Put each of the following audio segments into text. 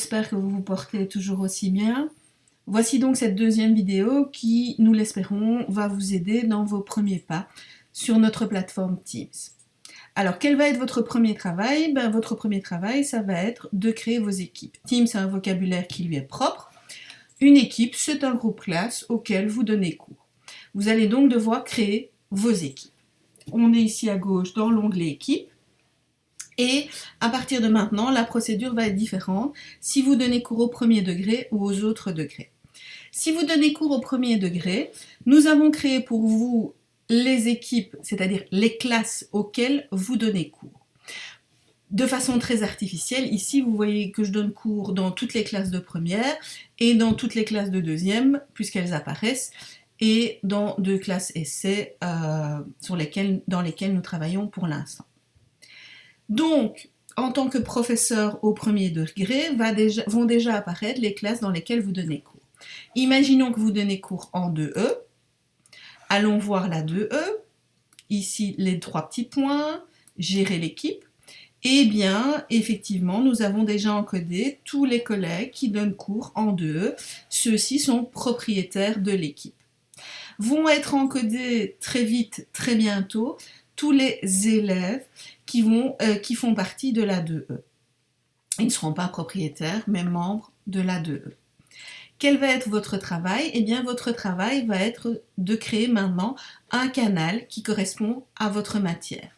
j'espère que vous vous portez toujours aussi bien. Voici donc cette deuxième vidéo qui, nous l'espérons, va vous aider dans vos premiers pas sur notre plateforme Teams. Alors, quel va être votre premier travail? Votre premier travail, ça va être de créer vos équipes. Teams, c'est un vocabulaire qui lui est propre. Une équipe, c'est un groupe classe auquel vous donnez cours. Vous allez donc devoir créer vos équipes. On est ici à gauche dans l'onglet équipe. Et à partir de maintenant, la procédure va être différente si vous donnez cours au premier degré ou aux autres degrés. Si vous donnez cours au premier degré, nous avons créé pour vous les équipes, c'est-à-dire les classes auxquelles vous donnez cours. De façon très artificielle, ici vous voyez que je donne cours dans toutes les classes de première et dans toutes les classes de deuxième, puisqu'elles apparaissent, et dans deux classes essais dans lesquelles nous travaillons pour l'instant. Donc, en tant que professeur au premier degré, vont déjà apparaître les classes dans lesquelles vous donnez cours. Imaginons que vous donnez cours en 2E. Allons voir la 2E. Ici, les trois petits points, gérer l'équipe. Eh bien, effectivement, nous avons déjà encodé tous les collègues qui donnent cours en 2E. Ceux-ci sont propriétaires de l'équipe. Vont être encodés très vite, très bientôt, tous les élèves qui font partie de la 2E. Ils ne seront pas propriétaires, mais membres de la 2E. Quel va être votre travail? Eh bien, votre travail va être de créer maintenant un canal qui correspond à votre matière.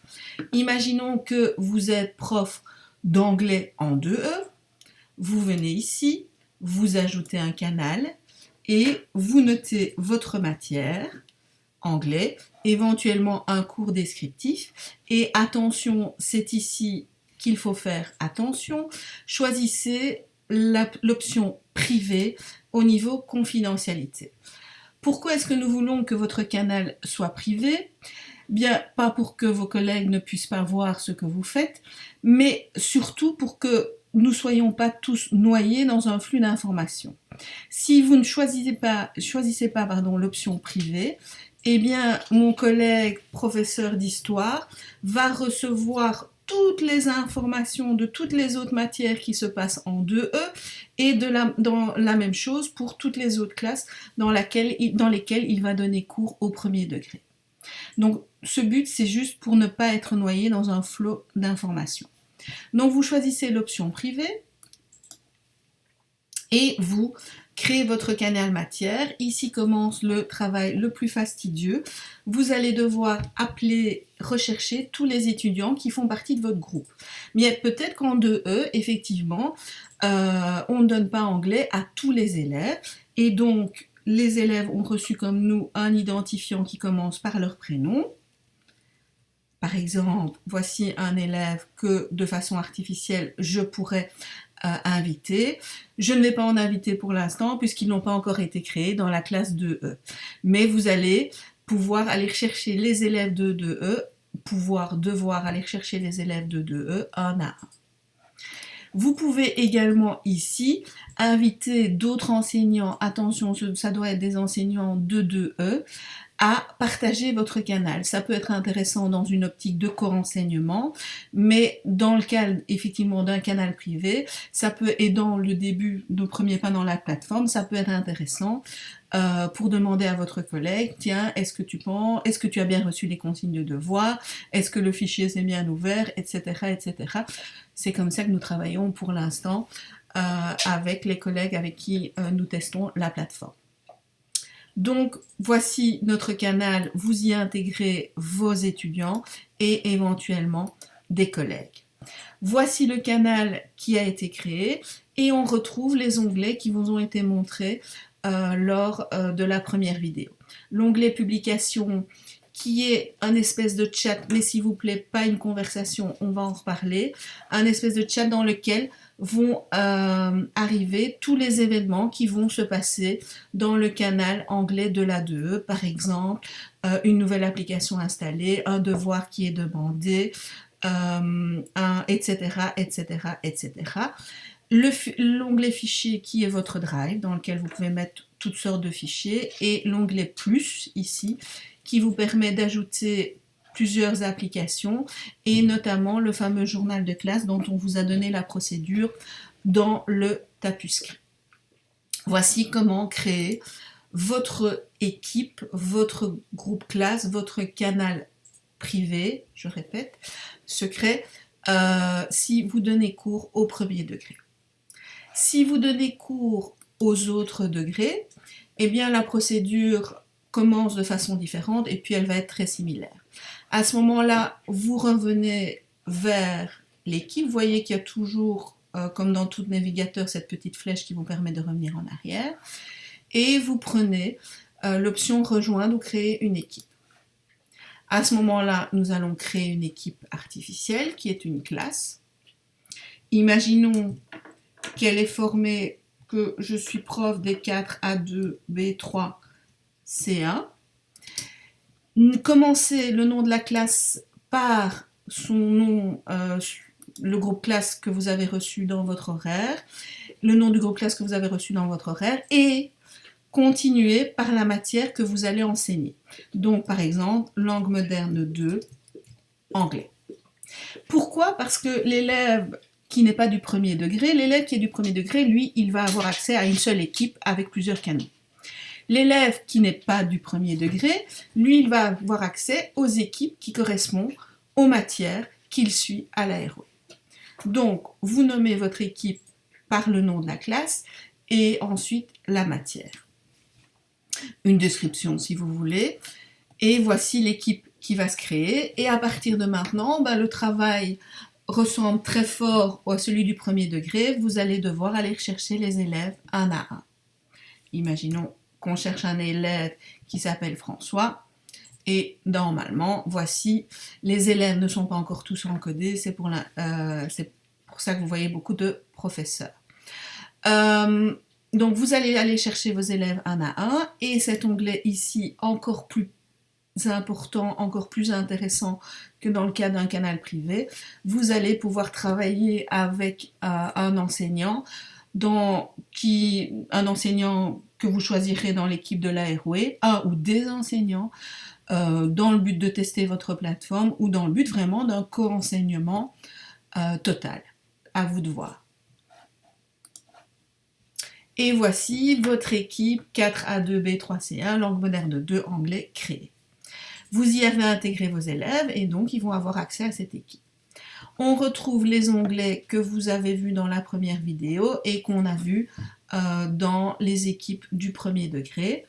Imaginons que vous êtes prof d'anglais en 2E. Vous venez ici, vous ajoutez un canal et vous notez votre matière, anglais, éventuellement un cours descriptif. Et attention, c'est ici qu'il faut faire attention. Choisissez l'option privée au niveau confidentialité. Pourquoi est-ce que nous voulons que votre canal soit privé? Bien, pas pour que vos collègues ne puissent pas voir ce que vous faites, mais surtout pour que nous ne soyons pas tous noyés dans un flux d'informations. Si vous ne choisissez pas l'option privée, eh bien, mon collègue professeur d'histoire va recevoir toutes les informations de toutes les autres matières qui se passent en 2E et dans la même chose pour toutes les autres classes dans lesquelles il va donner cours au premier degré. Donc, ce but, c'est juste pour ne pas être noyé dans un flot d'informations. Donc, vous choisissez l'option privée et vous créez votre canal matière. Ici commence le travail le plus fastidieux. Vous allez devoir rechercher tous les étudiants qui font partie de votre groupe. Mais peut-être qu'en 2E, effectivement, on ne donne pas anglais à tous les élèves. Et donc, les élèves ont reçu comme nous un identifiant qui commence par leur prénom. Par exemple, voici un élève que, de façon artificielle, je pourrais inviter. Je ne vais pas en inviter pour l'instant puisqu'ils n'ont pas encore été créés dans la classe 2E. Mais vous allez pouvoir aller chercher les élèves de 2E, devoir aller chercher les élèves de 2E un à un. Vous pouvez également ici inviter d'autres enseignants, attention, ça doit être des enseignants de 2E, à partager votre canal. Ça peut être intéressant dans une optique de co-enseignement, mais dans le cas effectivement d'un canal privé, et dans le début, nos premiers pas dans la plateforme, ça peut être intéressant pour demander à votre collègue, tiens, est-ce que tu as bien reçu les consignes de devoir, est-ce que le fichier s'est bien ouvert, etc., etc. C'est comme ça que nous travaillons pour l'instant avec les collègues avec qui nous testons la plateforme. Donc, voici notre canal, vous y intégrez vos étudiants et éventuellement des collègues. Voici le canal qui a été créé et on retrouve les onglets qui vous ont été montrés lors de la première vidéo. L'onglet publication qui est un espèce de chat, mais s'il vous plaît, pas une conversation, on va en reparler, un espèce de chat dans lequel vont arriver tous les événements qui vont se passer dans le canal anglais de la 2E, par exemple, une nouvelle application installée, un devoir qui est demandé, etc., etc., etc. L'onglet fichier qui est votre drive, dans lequel vous pouvez mettre toutes sortes de fichiers, et l'onglet plus, ici, qui vous permet d'ajouter plusieurs applications et notamment le fameux journal de classe dont on vous a donné la procédure dans le Tapuscrit. Voici comment créer votre équipe, votre groupe classe, votre canal privé, je répète, secret, si vous donnez cours au premier degré. Si vous donnez cours aux autres degrés, eh bien la procédure commence de façon différente et puis elle va être très similaire. À ce moment-là, vous revenez vers l'équipe. Vous voyez qu'il y a toujours, comme dans tout navigateur, cette petite flèche qui vous permet de revenir en arrière. Et vous prenez l'option rejoindre ou créer une équipe. À ce moment-là, nous allons créer une équipe artificielle qui est une classe. Imaginons qu'elle est formée, que je suis prof des 4, A2, B3, C1. Commencez le nom de la classe par son nom, le groupe classe que vous avez reçu dans votre horaire, le nom du groupe classe que vous avez reçu dans votre horaire, et continuez par la matière que vous allez enseigner. Donc, par exemple, langue moderne 2, anglais. Pourquoi ? Parce que l'élève qui n'est pas du premier degré, l'élève qui est du premier degré, lui, il va avoir accès à une seule équipe avec plusieurs canaux. L'élève qui n'est pas du premier degré, lui, il va avoir accès aux équipes qui correspondent aux matières qu'il suit à la ROE. Donc, vous nommez votre équipe par le nom de la classe et ensuite la matière. Une description si vous voulez. Et voici l'équipe qui va se créer. Et à partir de maintenant, le travail ressemble très fort à celui du premier degré. Vous allez devoir aller chercher les élèves un à un. Imaginons qu'on cherche un élève qui s'appelle François. Et normalement, voici, les élèves ne sont pas encore tous encodés. C'est pour ça que vous voyez beaucoup de professeurs. Donc, vous allez aller chercher vos élèves un à un. Et cet onglet ici, encore plus important, encore plus intéressant que dans le cas d'un canal privé, vous allez pouvoir travailler avec un enseignant, un enseignant que vous choisirez dans l'équipe de la ROE, un ou des enseignants, dans le but de tester votre plateforme ou dans le but vraiment d'un co-enseignement total. À vous de voir. Et voici votre équipe 4A2B3C1, langue moderne 2, anglais créée. Vous y avez intégré vos élèves et donc ils vont avoir accès à cette équipe. On retrouve les onglets que vous avez vus dans la première vidéo et qu'on a vus dans les équipes du premier degré.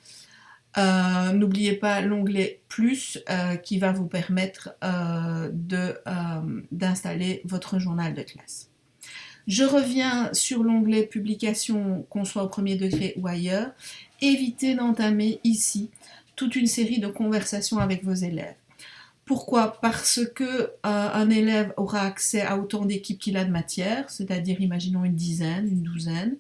N'oubliez pas l'onglet plus qui va vous permettre d'installer votre journal de classe. Je reviens sur l'onglet publication, qu'on soit au premier degré ou ailleurs. Évitez d'entamer ici toute une série de conversations avec vos élèves. Pourquoi ? Parce que un élève aura accès à autant d'équipes qu'il a de matière, c'est-à-dire imaginons une dizaine, une douzaine.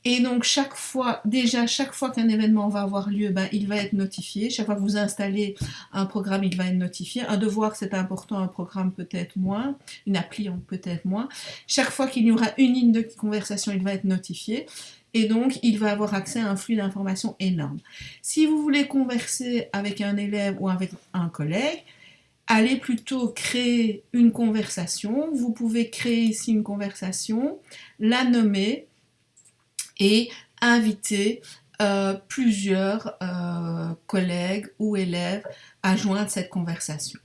Et donc chaque fois qu'un événement va avoir lieu, il va être notifié. Chaque fois que vous installez un programme, il va être notifié. Un devoir, c'est important, un programme peut-être moins, une appli peut-être moins. Chaque fois qu'il y aura une ligne de conversation, il va être notifié. Et donc, il va avoir accès à un flux d'informations énorme. Si vous voulez converser avec un élève ou avec un collègue, allez plutôt créer une conversation. Vous pouvez créer ici une conversation, la nommer et inviter plusieurs collègues ou élèves à joindre cette conversation.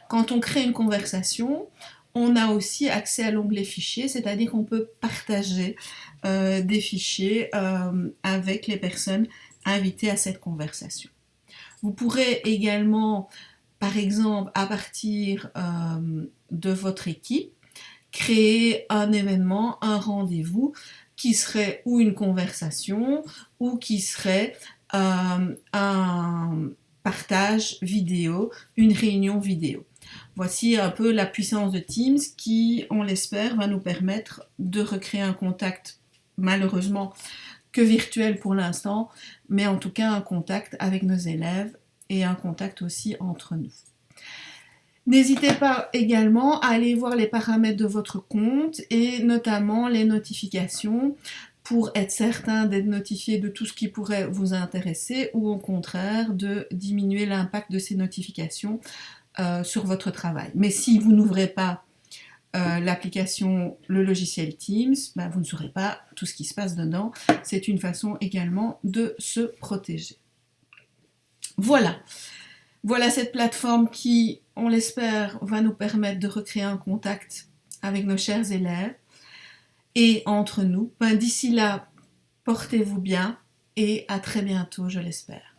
Quand on crée une conversation, on a aussi accès à l'onglet fichiers, c'est-à-dire qu'on peut partager des fichiers avec les personnes invitées à cette conversation. Vous pourrez également, par exemple, à partir de votre équipe, créer un événement, un rendez-vous qui serait ou une conversation ou qui serait un partage vidéo, une réunion vidéo. Voici un peu la puissance de Teams qui, on l'espère, va nous permettre de recréer un contact, malheureusement que virtuel pour l'instant, mais en tout cas un contact avec nos élèves et un contact aussi entre nous. N'hésitez pas également à aller voir les paramètres de votre compte et notamment les notifications pour être certain d'être notifié de tout ce qui pourrait vous intéresser ou au contraire de diminuer l'impact de ces notifications sur votre travail. Mais si vous n'ouvrez pas l'application, le logiciel Teams, vous ne saurez pas tout ce qui se passe dedans. C'est une façon également de se protéger. Voilà cette plateforme qui, on l'espère, va nous permettre de recréer un contact avec nos chers élèves et entre nous. D'ici là, portez-vous bien et à très bientôt, je l'espère.